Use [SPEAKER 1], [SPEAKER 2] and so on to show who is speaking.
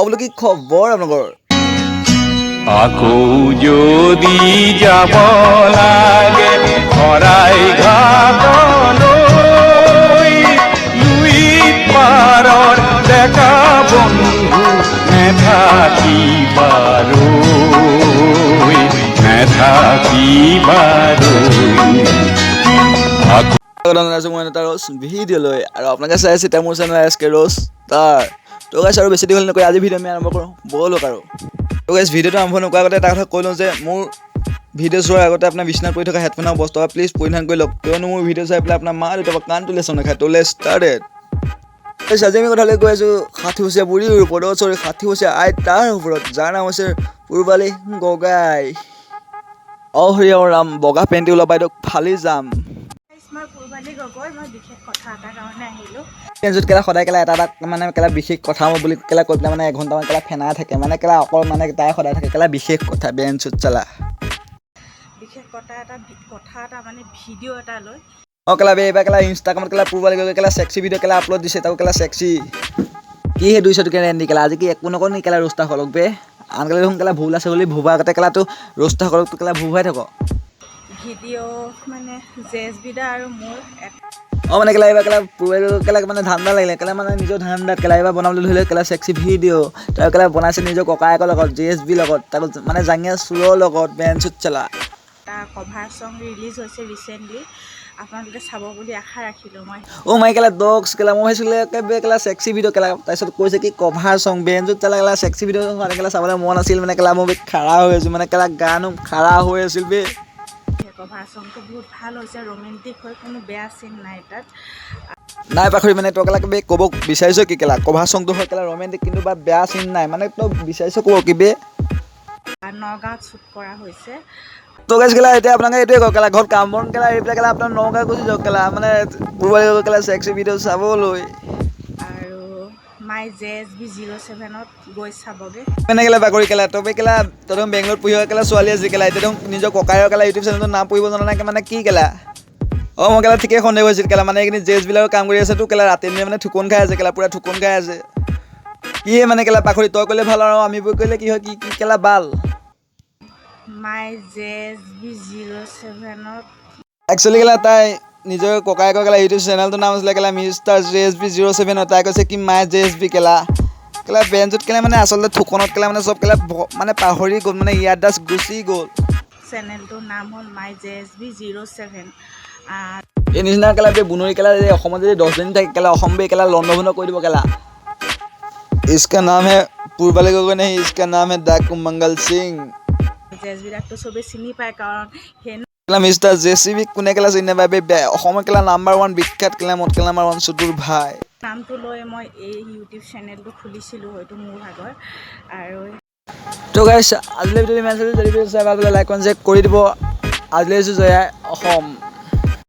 [SPEAKER 1] বোলো কি খবৰ আপোনালোকৰ?
[SPEAKER 2] আকৌ যদি যাব লাগে শৰাই ঘাটলৈ লুইত পাৰৰ ডেকা বন্ধু
[SPEAKER 1] মই এটা ৰ'জ ভিডিঅ' লৈ আৰু আপোনালোকে চাই আছে এতিয়া মোৰ চেনেল SK ৰ'জ তাৰ তো গাইছ আৰু বেছি দীঘল নকৰি আজি ভিডিঅ' আমি আৰম্ভ কৰোঁ ব'লক আৰু তো গাইছ ভিডিঅ'টো আৰম্ভ নকৰাৰ আগতে এটা কথা কৈ লওঁ যে মোৰ ভিডিঅ' চোৱাৰ আগতে আপোনাৰ বিচনাত পৰি থকা হেডফোনৰ বস্তু প্লিজ পৰিধান কৰি লওক কিয়নো মোৰ ভিডিঅ' চাই পেলাই আপোনাৰ মা দেউতা কাণ তুলে চন নাখায় তোলে ষ্টাৰ্টেড আজি আমি কথালৈ কৈ আছোঁ 60 বছৰীয়া বুঢ়ীৰ ওপৰত 60 বছৰীয়া আইতাৰ ওপৰত যাৰ নাম হৈছে পূৰ্বালী গগৈ হৰি ৰাম বগা পেণ্টি ওলাব বাইদেউ ফালি যাম
[SPEAKER 3] মই পূৰ্বালী গগৈ মই বিশেষ কথা এটাৰ কাৰণে আহিলোঁ
[SPEAKER 1] কেলা সদায় কেলা এটা মানে কেলা বিশেষ কথা মই বুলি কেলা কৈ পেলাই মানে এঘণ্টামান কেলা ফেনাই থাকে মানে কেলা অকল মানে তাই সদায় থাকে কেলা বিশেষ কথা বেঞ্চত চালা
[SPEAKER 3] বিশেষ কথা এটা মানে ভিডিঅ' এটা লৈ
[SPEAKER 1] কেলা এইবাৰ কেলা ইনষ্টাগ্ৰামত কেলা পূৰ্বালী গগৈ কেলা চেক্সি ভিডিঅ' কেলা আপলোড দিছে তাকো কেলা চেক্সি কি সেই 200 টকীয়া ৰেণ্টি কেলা আজি কি একো নকওঁ নি কেলা ৰোষ্টাৰসকলক বে আনকালে দেখোন কেলা ভুল আছে বুলি ভুবা আগতে কেলাটো ৰোষ্টাৰসকলক কেলা ভুভাই থাক
[SPEAKER 3] ভিডিঅ' মানে JSB দা আৰু মোৰ
[SPEAKER 1] মানে কেলা এইবাৰ কেলা পূৰ্বালী গগৈ কেলা মানে ধান্দা লাগিলে কেলা মানে নিজৰ ধান্দাত কেলা এইবাৰ বনাবলৈ ধৰিলে কেলা চেক্সি ভিডিঅ' তাৰ কেলা বনাইছে নিজৰ ককায়েকৰ লগত JSB লগত তাকো মানে জাঙিয়া চুৰৰ লগত বেঞ্চত চালা
[SPEAKER 3] তাৰ কভাৰ চং ৰিলিজ হৈছে ৰিচেণ্টলি আপোনালোকে চাব বুলি আশা ৰাখিলোঁ মই
[SPEAKER 1] মই কেলা ডগছ কেলা মই ভাবিছিলোঁ একেবাৰে কেলা চেক্সি ভিডিঅ' কেলা তাৰপিছত কৈছে কি কভাৰ চং বেঞ্চত চালা কেলা চেক্সি ভিডিঅ' হোৱা কেলা চাবলৈ মন আছিল মানে কেলা মই খাৰা হৈ আছোঁ মানে কেলা গানো খাৰা হৈ আছিল বে
[SPEAKER 3] কভাৰ চংটো বহুত ভাল হৈছে ৰোমেণ্টিক হৈ কোনো বেয়া চিন নাই তাত
[SPEAKER 1] নাই পাখৰি মানে তই কেলা বে ক'ব বিচাৰিছ কি কেলা কভাৰ চংটো হয় কেলা ৰোমেণ্টিক কিন্তু বা বেয়া চিন নাই মানে তই বিচাৰিছ ক'ব কি বে
[SPEAKER 3] নগাঁৱত শ্বুট কৰা হৈছে
[SPEAKER 1] তো গাইছ কেলা এতিয়া আপোনালোকে এইটোৱে কওক কেলা ঘৰত কাম বন কেলা এই পেলাই কেলা আপোনাৰ নগাঁও গুচি যাওক কেলা মানে পূৰ্বালী গগৈ কেলা চেক্সি ভিডিঅ' চাবলৈ
[SPEAKER 3] আৰু মাই JSB 07ত গৈ চাবগৈ
[SPEAKER 1] মানে কেলা বাকৰি কেলা তবে কেলা তই বেংগলত পঢ়ি কেলা ছোৱালী আছে কেলা এতিয়া নিজৰ ককায়ৰ কেলা ইউটিউব চেনেলটোৰ নাম পঢ়িব জনা নাই মানে কি কেলা মই কেলা ঠিকেই সন্দেহ হৈছিল কেলা মানে এইখিনি JSB বিলাকৰ কাম কৰি আছে তো কেলা ৰাতি মানে ঠুকন খাই আছে কেলা পুৰা ঠুকন খাই আছে কিয়ে মানে কেলা পাখৰি তই ক'লে ভাল আৰু আমি বৈ কৰিলে কি হয় কি কেলা বাল
[SPEAKER 3] মাই JSB 07ত
[SPEAKER 1] একচুৱেলি কেলা তাই নিজৰ ককায়েকৰ কেলা ইউটিউব চেনেলটোৰ নাম আছিলে কেলা মিষ্টাৰ JSB 07 তাই কৈছে কি মাই JSB কেলা বেঞ্চত কেলা মানে আচলতে থুকনত কেলা মানে চব কেলা মানে পাহৰি গ'ল মানে ইয়াৰ দাস গুচি গ'ল
[SPEAKER 3] চেনেলটোৰ নাম হ'ল মাই JSB 07
[SPEAKER 1] এই নিচিনা কেলা বুনৰি কেলা অসমত যদি 10 দিন থাকে কেলা অসম কেলা লণ্ডভণ্ড কৰি দিব কেলা इसका नाम है পূৰ্বালী গগৈ नहीं इसका नाम है डाकू मंगल सिंह
[SPEAKER 3] JSB দাকটো চবেই চিনি পায় কাৰণ সেই
[SPEAKER 1] কেলা মিষ্টাৰ JCB কোনে কেলা চিনি নাপায় বে অসমৰ কেলা নাম্বাৰ 1 বিখ্যাত কেলা মত কেলা নাম্বাৰ 1 চুটুৰ ভাই
[SPEAKER 3] নামটো লৈ মই এই ইউটিউব চেনেলটো খুলিছিলোঁ হয়তো মোৰ ভাগৰ আৰু
[SPEAKER 1] তো গাইছ আজিলৈ ভিডিঅ'টো ইমান আছিল যদি ভিডিঅ'টো চাই ভাল লাগিলে লাইক কমেণ্ট কৰি দিব আজিলৈ জয় অসম